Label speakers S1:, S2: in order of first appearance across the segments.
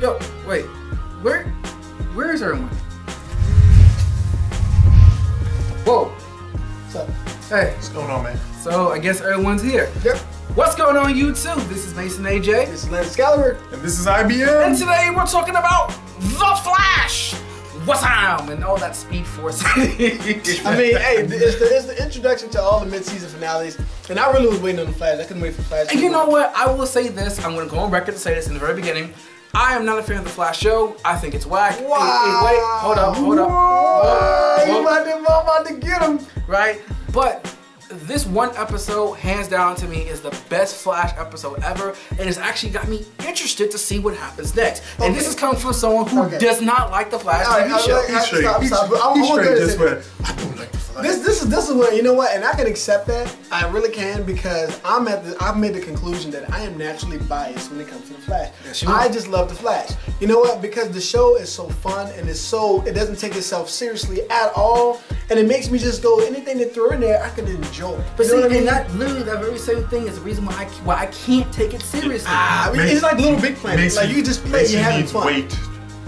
S1: Yo, wait. Where is everyone? Whoa.
S2: What's up?
S1: Hey.
S3: What's going on, man?
S1: So, I guess everyone's here.
S2: Yep.
S1: What's going on, YouTube? This is Mason AJ.
S2: This is Lance Excalibur.
S3: And this is IBM.
S1: And today we're talking about The Flash. What's up? And all that Speed Force.
S2: I mean, hey, it's the introduction to all the mid-season finales, and I really was waiting on the Flash. I couldn't wait for Flash.
S1: And you know what? I will say this. I'm going to go on record to say this in the very beginning. I am not a fan of the Flash show. I think it's whack.
S2: Wow.
S1: Hey, wait, hold up.
S2: You about to get him.
S1: Right? But this one episode, hands down to me, is the best Flash episode ever, and it's actually got me interested to see what happens next. Okay. And this is coming from someone who does not like the Flash TV show.
S3: He's straight this way. I don't like the Flash.
S2: This is what, you know what, and I can accept that. I really can, because I've made the conclusion that I am naturally biased when it comes to the Flash. Yes, I just love the Flash. You know what? Because the show is so fun and it doesn't take itself seriously at all, and it makes me just go, anything they throw in there, I can enjoy.
S1: But see, and that literally that very same thing is the reason why I can't take it seriously.
S2: I mean, it's like Little Big Planet. Like you just play, you're having fun.
S3: Weight.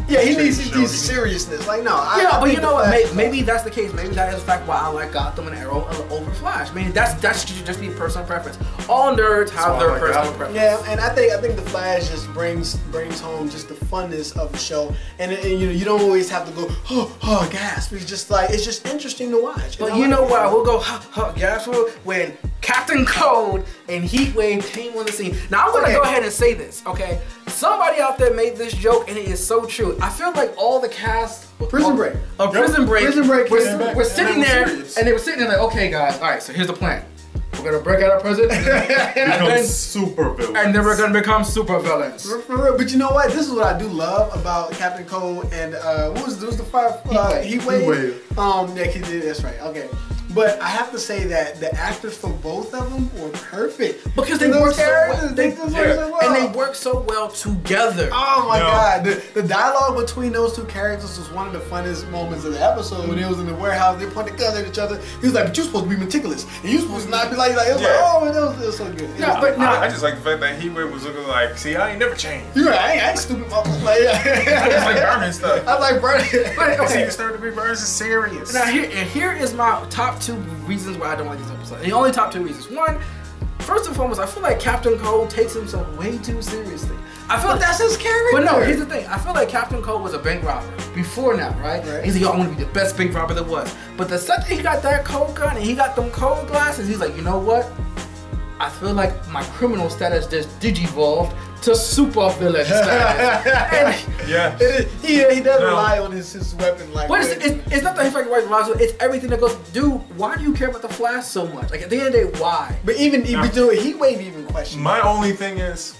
S2: Yeah, he needs seriousness. Like, no,
S1: yeah, but you know what? Maybe that's the case. Maybe that is the fact why I like Gotham and Arrow over Flash. I mean, that's just be personal preference. All nerds have their personal preference.
S2: Yeah, and I think the Flash just brings home just the funness of the show, and you don't always have to go oh gasp. It's just like, it's just interesting to watch.
S1: But you know what? We'll go gasp when Captain Cold and Heatwave came on the scene. Now I'm gonna go ahead and say this, okay? Somebody out there made this joke, and it is so true. I feel like all the cast
S2: Prison Break
S1: we're sitting there, and they were sitting there like, okay, guys, all right. So here's the plan. We're gonna break out of prison, and
S3: super villains,
S1: and then we're gonna become super villains.
S2: For real. But you know what? This is what I do love about Captain Cold and what was the fire? Heatwave. Yeah, that's right. Okay. But I have to say that the actors for both of them were perfect.
S1: Because they work so well. And they work so well together.
S2: Oh my God. The dialogue between those two characters was one of the funnest moments of the episode. When they was in the warehouse, they pointed guns at each other. He was like, but you're supposed to be meticulous. And you're supposed to not be like it was like, oh, it was so good.
S3: Yeah, but I just like the fact that Heatwave was looking like, see, I ain't never changed.
S2: You're right, I ain't stupid. Like,
S3: it's like burning stuff.
S2: I like burning.
S3: See, you started to be burning serious.
S1: Now here is my top 2 reasons why I don't like this episode. And the only top 2 reasons. One, first and foremost, I feel like Captain Cold takes himself way too seriously. I feel like
S2: that's his character.
S1: But no, here's the thing. I feel like Captain Cold was a bank robber before now, right? He's like, yo, I want to be the best bank robber there was. But the second he got that cold gun and he got them cold glasses, he's like, you know what? I feel like my criminal status just digivolved to super villain status.
S2: He does rely on his weapon. Like,
S1: but it's not that he fucking relies on it, it's everything that goes, dude, why do you care about the Flash so much? Like, at the end of the day, why?
S2: But even Heatwave even questions.
S3: My only thing is,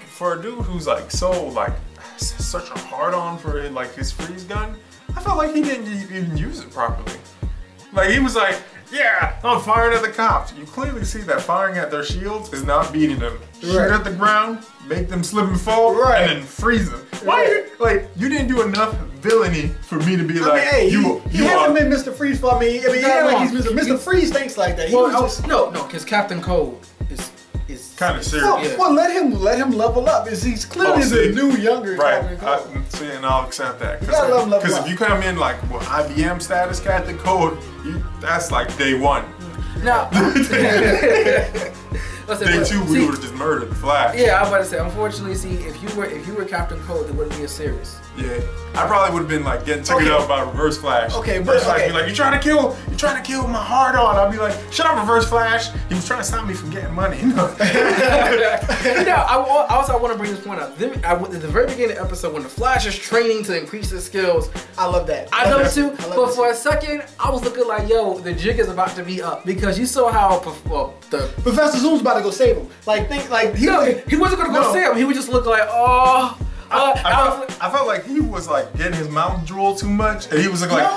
S3: for a dude who's like such a hard on for like his freeze gun, I felt like he didn't even use it properly. Like, he was like, yeah, I'm firing at the cops. You clearly see that firing at their shields is not beating them. Shoot at the ground, make them slip and fall, and then freeze them. Why? You didn't do enough villainy for me to be like,
S2: hey, you haven't been Mr. Freeze for me. I mean, he's Mr. Freeze thinks like that.
S1: No, because Captain Cold is
S3: kind of serious.
S2: Well, let him level up. He's clearly the new, younger Captain Cold.
S3: See, and I'll accept that.
S2: Because
S3: if you come in like IBM status Captain Cold, that's like day 1.
S1: Now,
S3: day 2 we would have just murdered the Flash.
S1: Yeah, I was about to say, unfortunately, see, if you were Captain Cold, it wouldn't be a series.
S3: Yeah, I probably would have been like getting taken out by Reverse Flash. Reverse Flash be like, you're trying to kill my heart on. I'd be like, shut up, Reverse Flash. He was trying to stop me from getting money.
S1: I want to bring this point up. At the very beginning of the episode, when the Flash is training to increase his skills,
S2: I love that.
S1: I love it too. But for a second, I was looking like, yo, the jig is about to be up, because you saw how the
S2: Professor Zoom's about to go save him. He wasn't gonna go save him. He was just looking like, oh.
S3: I felt like he was like getting his mouth drooled too much, and he was like,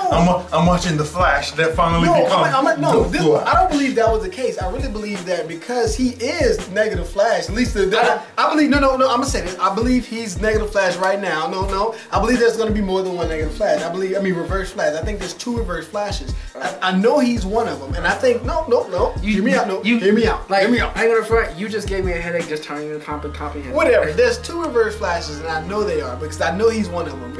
S3: I'm watching the Flash that finally becomes.
S2: I don't believe that was the case. I really believe that because he is Negative Flash. At least I believe. No. I'm gonna say this. I believe he's Negative Flash right now. No. I believe there's gonna be more than one Negative Flash. I mean Reverse Flash. I think there's 2 Reverse Flashes. I know he's one of them, and I think no. Hear me out. Hear me out.
S1: Like, hear me out. I'm gonna front. You just gave me a headache just trying to comprehend.
S2: Whatever. There's 2 Reverse Flashes, and I know they are because I know he's one of them.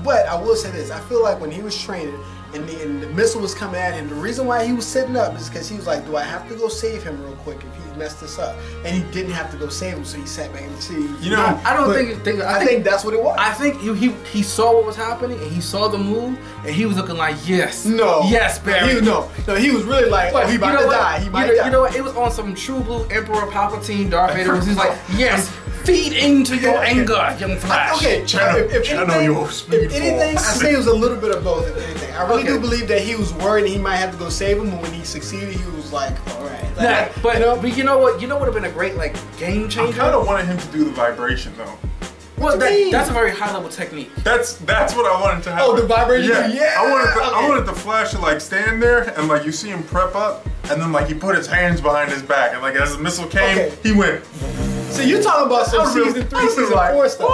S2: But I will say this: I feel like when he was training and the missile was coming at him, the reason why he was sitting up is because he was like, "Do I have to go save him real quick if he messed this up?" And he didn't have to go save him, so he sat back in the seat.
S1: I think
S2: that's what it was.
S1: I think he saw what was happening and he saw the move and he was looking like, yes, Barry.
S2: He was really like, he about to die. He might die.
S1: You know what? It was on some True Blue Emperor Palpatine Darth Vader. He's like, yes. Feed into your anger, young Flash.
S2: If anything, I say it was a little bit of both. If anything, I really do believe that he was worried he might have to go save him, but when he succeeded, he was like, all right.
S1: But you know what? You know what would have been a great game changer?
S3: I kind of wanted him to do the vibration though.
S1: Well, that's a very high level technique.
S3: That's what I wanted to happen.
S2: Oh, the vibration. Yeah.
S3: I wanted the Flash to like stand there and like you see him prep up, and then like he put his hands behind his back, and like as the missile came, he went.
S2: See, you're talking about some season 3, season 4 stuff.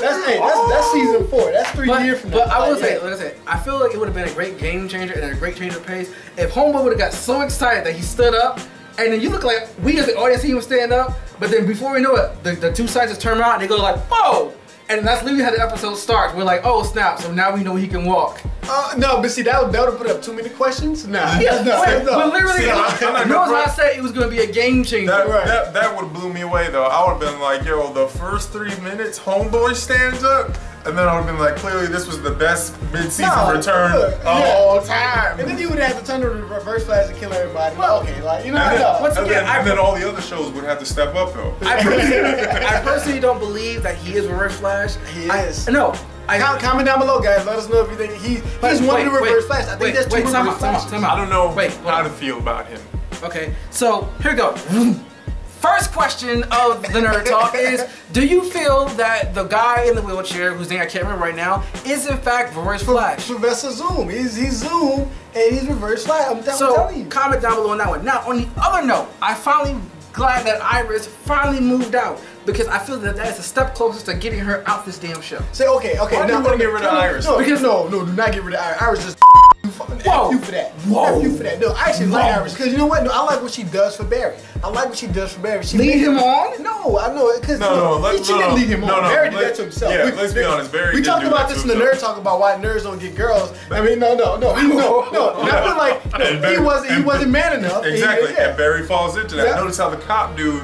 S2: That's season 4. That's 3 years from now.
S1: But I will say, like I said, I feel like it would have been a great game changer and a great change of pace if Homeboy would have got so excited that he stood up, and then you look like we as the audience see him stand up, but then before we know it, the 2 sides just turn around and they go like, whoa! And that's literally how the episode starts. We're like, oh snap! So now we know he can walk.
S2: No, but see, that would put up too many questions. Nah,
S1: but literally, notice I said it was going to be a game changer.
S3: That would have blew me away though. I would have been like, yo, the first 3 minutes, Homeboy stands up, and then I would have been like, clearly this was the best mid-season return of all time.
S2: And then you would have to turn to the Reverse Flash and kill everybody.
S3: And then all the other shows would have to step up though.
S1: I personally don't believe that he is Reverse Flash.
S2: He is.
S1: Comment
S2: down below, guys. Let us know if you think he's one of the Reverse Flash. I think there's 2 Reverse Flashes.
S3: I don't know how to feel about him.
S1: Okay, so here we go. First question of the Nerd Talk is, do you feel that the guy in the wheelchair, whose name I can't remember right now, is in fact Reverse Flash?
S2: Professor Zoom. He's Zoom and he's Reverse Flash. I'm telling you.
S1: Comment down below on that one. Now, on the other note, I finally glad that Iris finally moved out because I feel that is a step closer to getting her out this damn show.
S2: Say okay.
S3: Why do you want to get rid of Iris?
S2: No, do not get rid of Iris. Iris just F you for that. F you for that. No, I actually like Iris because you know what? No, I like what she does for Barry. She
S1: lead him on?
S2: No, I know it because she didn't lead him on. Barry did that to himself.
S3: Yeah, let's be honest. Barry.
S2: We talked about this in the Nerd Talk about why nerds don't get girls. I mean, no. And I feel like he wasn't man enough.
S3: Exactly. And Barry falls into that. Notice how the cop dude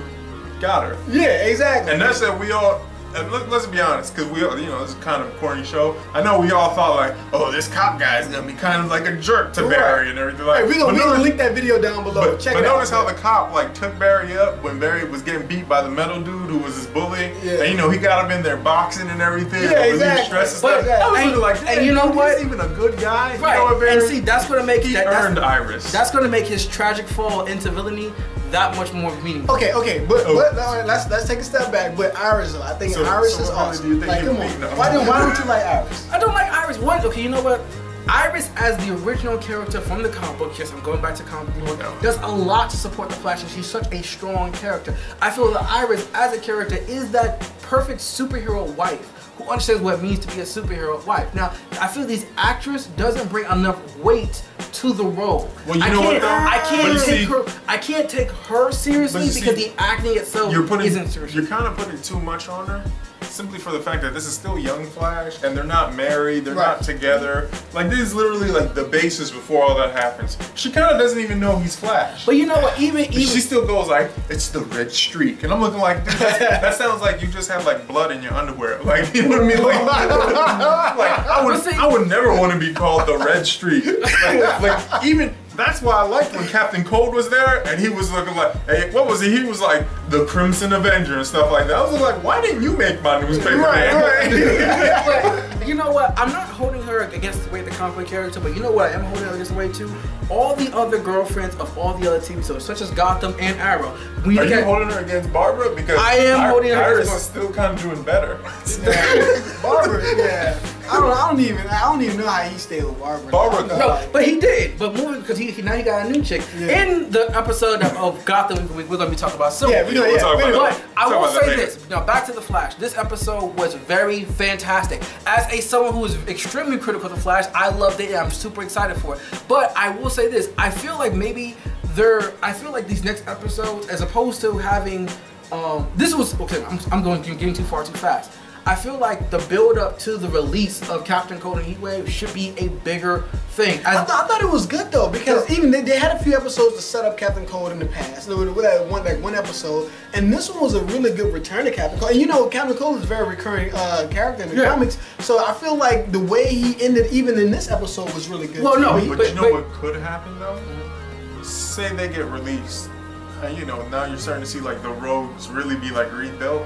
S3: got her.
S2: Yeah, exactly.
S3: And that's that we all. And let's be honest, because we all, this is kind of a corny show. I know we all thought like, oh, this cop guy is gonna be kind of like a jerk to Barry and everything. Like,
S2: we're gonna link that video down below. Check it out.
S3: But notice how the cop like took Barry up when Barry was getting beat by the metal dude who was his bully. Yeah. And he got him in there boxing and everything.
S2: Yeah, exactly.
S3: I was looking like,
S1: and you know what?
S3: He's even a good guy.
S1: Right.
S3: You know what, Barry?
S1: And see, that's gonna make
S3: earned Iris.
S1: That's gonna make his tragic fall into villainy that much more meaningful.
S2: Okay, but let's take a step back. But Iris, I think Iris is awesome. Like, come on. Why don't you like Iris?
S1: I don't like Iris. Okay, you know what? Iris, as the original character from the comic book, yes, I'm going back to comic book, does a lot to support the Flash, and she's such a strong character. I feel that Iris, as a character, is that perfect superhero wife who understands what it means to be a superhero wife. Now, I feel this actress doesn't bring enough weight to the role.
S3: Well, you know what though?
S1: I can't take her seriously because the acting itself isn't serious.
S3: You're kind of putting too much on her. Simply for the fact that this is still young Flash and they're not married, they're not together. Like, this is literally like the basis before all that happens. She kind of doesn't even know he's Flash.
S1: But you know what, even
S3: she still goes like, it's the red streak. And I'm looking like, dude, that sounds like you just have like blood in your underwear. Like, you know what I mean? Like I would never want to be called the red streak. Like even That's why I liked when Captain Cold was there and he was looking like, hey, what was he? He was like the Crimson Avenger and stuff like that. I was like, why didn't you make my newspaper man?
S1: But you know what? I'm not holding her against the way the comic book character, but you know what I am holding her against the way too? All the other girlfriends of all the other TV shows, such as Gotham and Arrow.
S3: Are you holding her against Barbara? Because
S1: I am holding her
S3: against is still kind of doing better.
S2: Barbara, yeah. I don't even know how he stayed with Barbara.
S1: No, but he did. But moving because now he got a new chick. Yeah. In the episode of Gotham, we're gonna be talking about soon.
S2: Yeah, we'll talk about
S1: But I will say this. Now back to the Flash. This episode was very fantastic. As someone who is extremely critical of the Flash, I loved it and I'm super excited for it. But I will say this. I feel like maybe these next episodes, as opposed to having this was okay, I'm getting too far too fast. I feel like the build up to the release of Captain Cold and Heatwave should be a bigger thing.
S2: I thought it was good though, because even they had a few episodes to set up Captain Cold in the past. One episode, and this one was a really good return to Captain Cold. And you know, Captain Cold is a very recurring character in the comics, so I feel like the way he ended, even in this episode, was really good.
S3: Well, no, but you know what could happen though? Say they get released. You know, now you're starting to see like the rogues really be like rebuilt,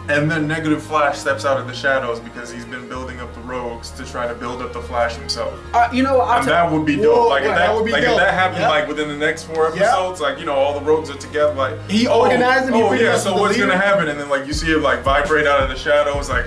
S3: and then Negative Flash steps out of the shadows because he's been building up the rogues to try to build up the Flash himself.
S1: You know,
S3: that would be dope. If that happened like within the next 4 episodes, like, you know, all the rogues are together, like
S2: he organized them.
S3: Oh yeah, so what's gonna happen? And then like you see him like vibrate out of the shadows, like.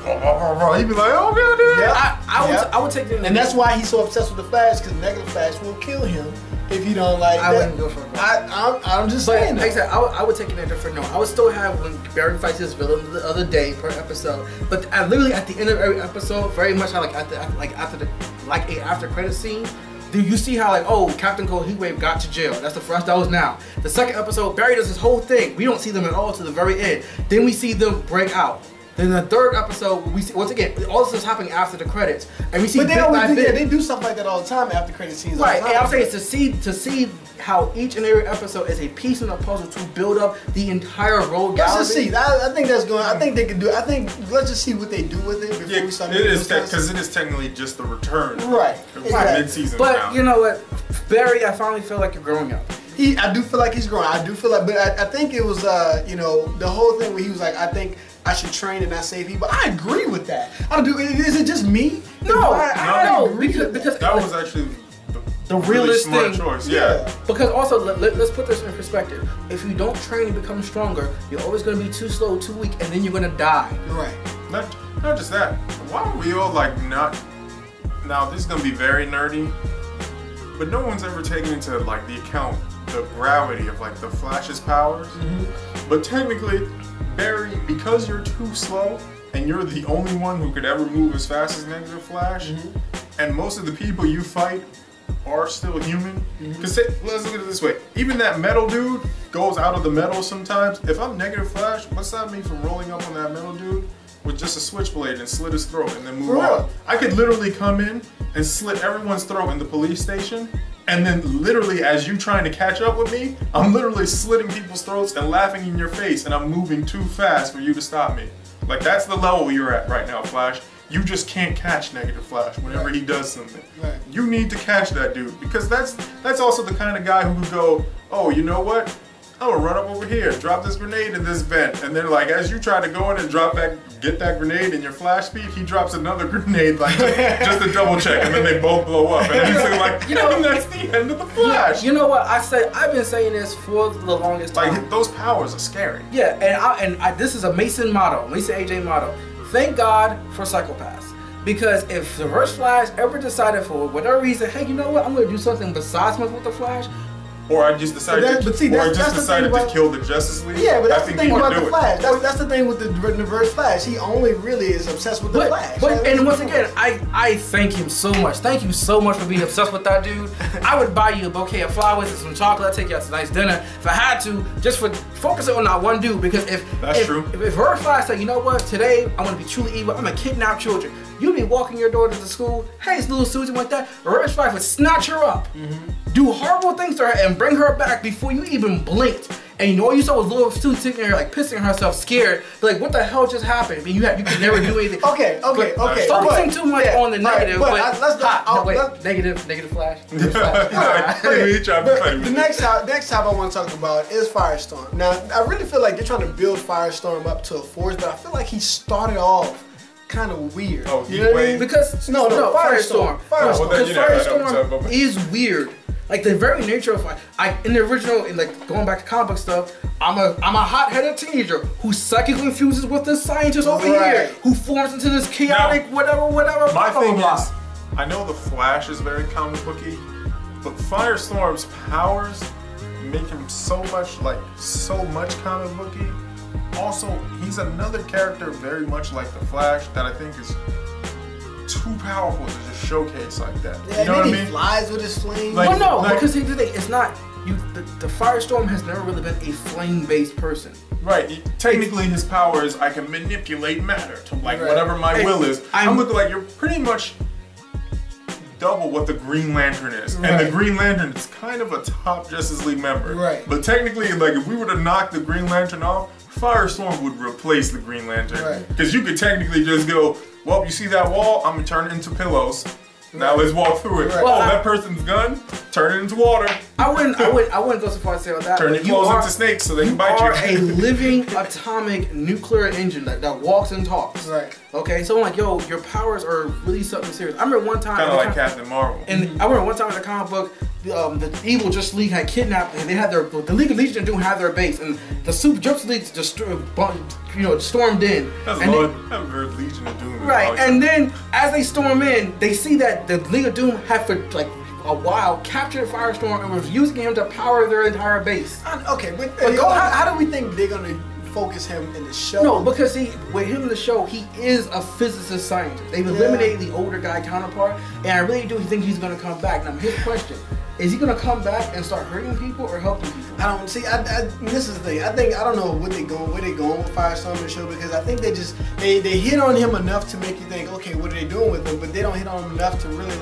S3: He'd be like, oh god, dude.
S2: Yeah,
S1: I would take it.
S2: And that's why he's so obsessed with the Flash, because Negative Flash will kill him if you don't like.
S1: I wouldn't go for it.
S2: I'm just saying.
S1: Like I said, I would take it in a different note. I would still have when Barry fights his villain the other day per episode, but literally at the end of every episode, very much like after credit scene. Do you see how like, oh, Captain Cold Heatwave got to jail? That's the first. That was now. The second episode, Barry does this whole thing. We don't see them at all to the very end. Then we see them break out. Then the third episode, we see, once again, all this is happening after the credits, and we see.
S2: But they do stuff like that all the time after credit scenes.
S1: Right, and I'm saying to see how each and every episode is a piece in the puzzle to build up the entire road galaxy.
S2: Let's just see. I think that's going. I think they can do. I think let's just see what they do with it before we start.
S3: It is because it is technically just the return.
S2: Right.
S3: Mid-season.
S1: But
S3: now.
S1: You know what, Barry, I finally feel like you're growing up.
S2: I do feel like he's growing. I do feel like, but I think it was you know, the whole thing where he was like, I think I should train and not save people. I agree with that. I do. Is it just me?
S1: No, I don't because
S3: that was actually
S1: the realest thing.
S3: Choice. Yeah.
S1: Because also let's put this in perspective. If you don't train and become stronger, you're always going to be too slow, too weak, and then you're going to die.
S2: Right.
S3: Not just that. Why are we all like not? Now this is going to be very nerdy, but no one's ever taken into like the account the gravity of like the Flash's powers. But technically, Barry, because you're too slow and you're the only one who could ever move as fast as Negative Flash, and most of the people you fight are still human. Because let's look at it this way: even that metal dude goes out of the metal sometimes. If I'm Negative Flash, what's that mean from rolling up on that metal dude with just a switchblade and slit his throat and then move on? I could literally come in and slit everyone's throat in the police station. And then literally as you trying to catch up with me, I'm literally slitting people's throats and laughing in your face, and I'm moving too fast for you to stop me. Like, that's the level you're at right now, Flash. You just can't catch Negative Flash whenever he does something. You need to catch that dude, because that's also the kind of guy who would go, oh, you know what? I'm gonna run up over here, drop this grenade in this vent, and then like as you try to go in and get that grenade in your Flash speed, he drops another grenade like just to double check, and then they both blow up, and he's like, you know, that's the end of the Flash.
S1: You know what I've been saying this for the longest time.
S3: Like those powers are scary.
S1: Yeah, and this is a Mason AJ motto. Thank God for psychopaths. Because if the Reverse Flash ever decided for whatever reason, hey, you know what, I'm gonna do something besides mess with the Flash.
S3: Or I just decided to kill the Justice League.
S2: Yeah, but that's the thing about the Flash. That's the thing with the Reverse Flash. He only really is obsessed with the Flash.
S1: And once again, I thank him so much. Thank you so much for being obsessed with that dude. I would buy you a bouquet of flowers and some chocolate. I'd take you out to a nice dinner if I had to, just for focusing on that one dude. Because if Reverse Flash said, you know what, today I'm gonna be truly evil, I'm gonna kidnap children. You'd be walking your daughter to school, hey, it's little Susan like that. Reverse Flash would snatch her up, do horrible things to her, and bring her back before you even blinked. and all you saw was little Sue sitting there like pissing herself, scared. Like, what the hell just happened? I mean, you could never do anything.
S2: Okay.
S1: Focusing too much on the negative,
S2: let's
S1: negative Flash.
S2: The next topic I want to talk about is Firestorm. Now, I really feel like they're trying to build Firestorm up to a force, but I feel like he started off kind of weird.
S3: Oh,
S2: you know what I mean?
S1: Because
S2: no, Firestorm.
S1: Because Firestorm is weird. Like the very nature of in the original, in like going back to comic book stuff, I'm a hot-headed teenager who psychically fuses with this scientist over here, who forms into this chaotic whatever.
S3: My thing is, I know the Flash is very comic booky, but Firestorm's powers make him so much comic booky. Also, he's another character very much like the Flash that I think is too powerful to just showcase like that.
S2: Yeah,
S3: you know what I mean?
S2: He flies with his flame.
S1: Well, no, because it's not. The Firestorm has never really been a flame-based person.
S3: Right. Technically, his power is I can manipulate matter to whatever my will is. I'm looking like you're pretty much double what the Green Lantern is, and the Green Lantern is kind of a top Justice League member.
S2: Right.
S3: But technically, like if we were to knock the Green Lantern off, Firestorm would replace the Green Lantern. Because you could technically just go, well, you see that wall? I'm gonna turn it into pillows. Now let's walk through it. Well, that person's gun, turn it into water.
S1: I wouldn't go so far as to say all that.
S3: Turn your clothes into snakes so they can bite you.
S1: You are a living atomic nuclear engine that walks and talks.
S2: Right.
S1: Okay, so I'm like, yo, your powers are really something serious. I remember one time,
S3: kind of like Captain Marvel.
S1: And I remember one time in the comic book, the evil Justice League had kidnapped, and they had the League of Legion didn't have their base, and the Super Justice League just stormed in.
S3: That's I've heard Legion of Doom.
S1: Right, and then as they storm in, they see that the League of Doom had for like a while captured Firestorm and was using him to power their entire base.
S2: Okay, but how do we think they're gonna focus him in the show?
S1: No, because with him in the show, he is a physicist scientist. They've eliminated the older guy counterpart, and I really do think he's gonna come back. Now, his question. Is he gonna come back and start hurting people or helping people?
S2: I don't see. This is the thing. I don't know where they going with Firestorm in the show, because I think they hit on him enough to make you think, okay, what are they doing with him? But they don't hit on him enough to really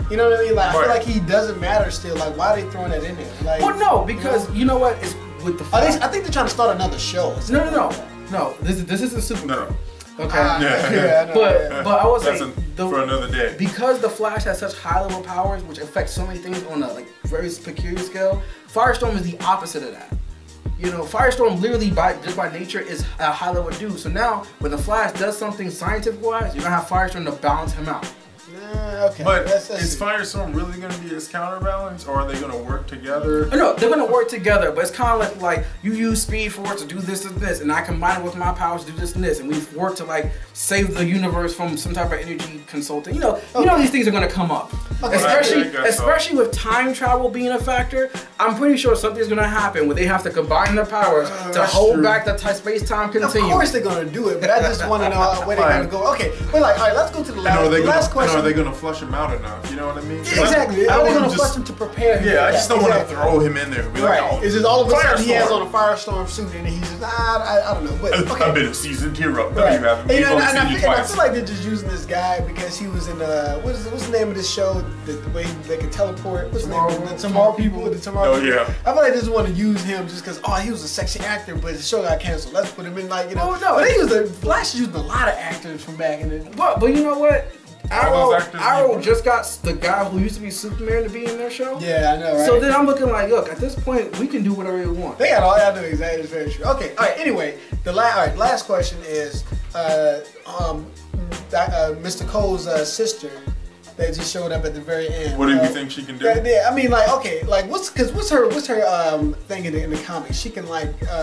S2: you know what I mean? Like I feel like he doesn't matter still. Like why are they throwing that in there? Like,
S1: well, no, because you know what? It's with the.
S2: I think they're trying to start another show.
S1: No. This isn't Superman.
S3: No.
S1: Okay. But I will say
S3: for another day.
S1: Because the Flash has such high level powers, which affect so many things on a very peculiar scale. Firestorm is the opposite of that. You know, Firestorm literally just by nature is a high level dude. So now when the Flash does something scientific wise, you're gonna have Firestorm to balance him out.
S2: Okay.
S3: But is Firestorm really going to be his counterbalance, or are they going to work together?
S1: No, they're going to work together, but it's kind of like you use Speed Force to do this and this, and I combine it with my powers to do this and this, and we've worked to save the universe from some type of energy consulting. You know these things are going to come up, especially with time travel being a factor. I'm pretty sure something's going to happen where they have to combine their powers to hold back the space-time continuum.
S2: Of course they're going to do it, but I just want to know where they're going to go. Okay, but all right, let's go to the last question.
S3: Are they going to flush him out enough? You know what I mean?
S2: Yeah, exactly. Are they going to flush him to prepare him?
S3: Yeah, I just don't want to throw him in there and be like, oh,
S2: it's just all of a sudden he has on a Firestorm suit and he's just, I don't know. But, okay.
S3: I've been a seasoned hero.
S2: Right. No, you haven't. And I feel like they're just using this guy because he was in, what's the name of this show? The way they can teleport? What's the name? The Tomorrow People? The Tomorrow People.
S3: Yeah.
S2: I feel like they just want to use him just because, he was a sexy actor, but the show got canceled. Let's put him in
S1: no.
S2: But Flash used a lot of actors from back in the day.
S1: But you know what? Arrow just got the guy who used to be Superman to be in their show.
S2: Yeah, I know, right?
S1: So then I'm looking like, look, at this point, we can do whatever we want.
S2: They got all that to do. Exactly, it's very true. Okay, all right. Anyway, last question is, Mr. Cole's sister that just showed up at the very end.
S3: What do you think she can do?
S2: Yeah, I mean, what's her thing in the comics? She can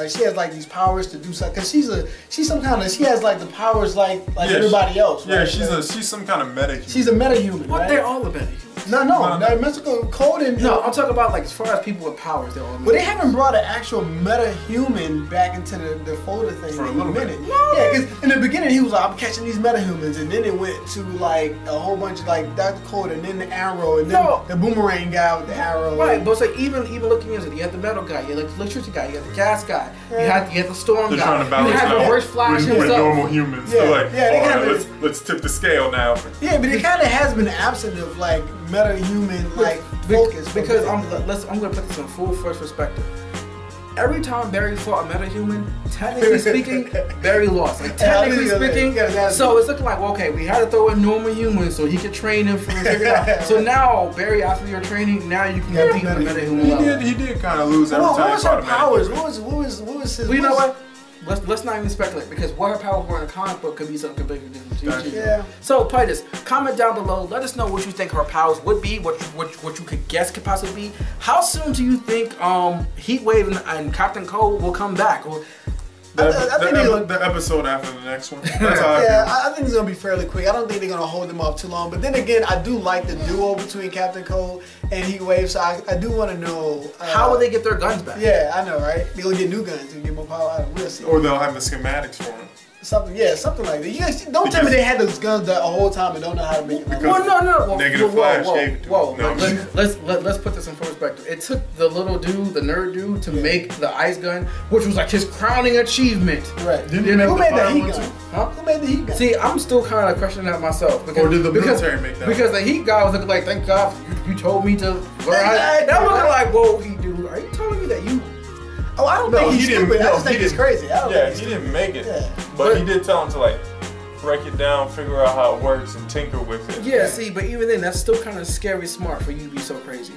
S2: she has these powers to do something. Cause she has the powers like everybody else. Right?
S3: Yeah, she's some kind of meta-human.
S2: She's a meta-human.
S1: What?
S2: Right?
S1: They're all a meta-human.
S2: No, Mr. Cole and
S1: no, I'm talking about as far as people with powers. They're all.
S2: But they haven't brought an actual meta-human back into the folder thing
S3: for a little minute.
S2: Yeah, because in the beginning he was like, I'm catching these meta-humans, and then it went to a whole bunch of Dr. Cole, and then the Arrow, and then the Boomerang guy with the arrow.
S1: Right, but it's even looking into it, you had the metal guy, you had the electricity guy, you had the gas guy, you had the storm
S3: They're
S1: guy.
S3: Trying to balance
S1: you had Reverse Flash himself.
S3: With normal humans.
S2: Yeah,
S3: let's tip the scale now.
S2: Yeah, but it kind of has been absent of meta-human focus.
S1: Because I'm gonna put this in full fresh perspective. every time Barry fought a metahuman, technically speaking, Barry lost. Like technically speaking, so it's looking like, well, okay, we had to throw in normal humans so he could train him for figure it out. So now Barry, after your training, now you can compete with the metahuman level.
S3: He did kind of lose every time.
S2: What was her powers? What was his?
S1: Well, you know what? Let's not even speculate, because what her powers were in a comic book could be something completely different.
S2: Yeah.
S1: So play this. Comment down below. Let us know what you think her powers would be. What you could guess could possibly be. How soon do you think Heatwave and Captain Cold will come back? Or
S2: I think
S3: the episode after the next one.
S2: That's how I think it's gonna be fairly quick. I don't think they're gonna hold them off too long. But then again, I do like the duo between Captain Cold and Heatwave, so I do want to know
S1: how will they get their guns back?
S2: Yeah, I know, right? They're gonna get new guns and get more power. We'll see.
S3: Or they'll have the schematics for them.
S2: Something like that. You guys don't tell me they had those guns the whole time and don't know how to make them.
S1: Well, no.
S3: Negative Flash gave it to
S1: them. Let's put this in perspective. It took the little dude, the nerd dude, to make the ice gun, which was like his crowning achievement.
S2: Right. Who made the heat gun? Huh? Who made the heat gun?
S1: See, I'm still kind of questioning that myself. Because,
S3: or did the military make that?
S1: Because the heat guy was looking like, thank God you told me to learn. That was like, whoa, dude, are you telling me that you?
S2: Oh, I don't think he's stupid. I just think he's crazy.
S3: He didn't make it. Yeah. But he did tell him to like break it down, figure out how it works, and tinker with it.
S1: Yeah, see, but even then, that's still kind of scary smart for you to be so crazy.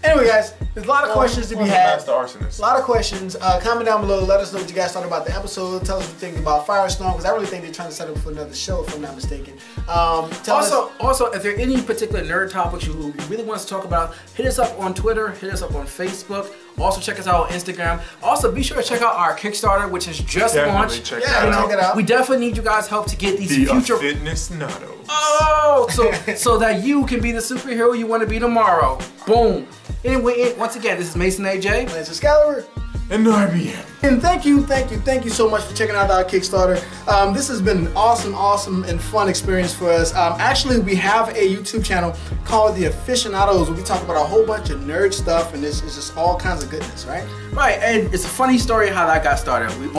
S2: Anyway, guys, there's a lot of questions to be had.
S3: Master Arsonist.
S2: A lot of questions. Comment down below. Let us know what you guys thought about the episode. Tell us what you think about Firestorm, because I really think they're trying to set up for another show, if I'm not mistaken.
S1: Also, if there are any particular nerd topics you really want us to talk about, hit us up on Twitter, hit us up on Facebook. Also, check us out on Instagram. Also, be sure to check out our Kickstarter, which has just launched.
S2: Check it out.
S1: We definitely need you guys' help to get these future
S3: fitness nuttos.
S1: Oh, so that you can be the superhero you want to be tomorrow. Boom. Anyway, once again, this is Mason AJ.
S2: Lance Excalibur.
S3: And IBM.
S2: And thank you so much for checking out our Kickstarter. This has been an awesome and fun experience for us. Actually, we have a YouTube channel called The Aficionados, where we talk about a whole bunch of nerd stuff, and it's just all kinds of goodness, right?
S1: Right, and it's a funny story how that got started.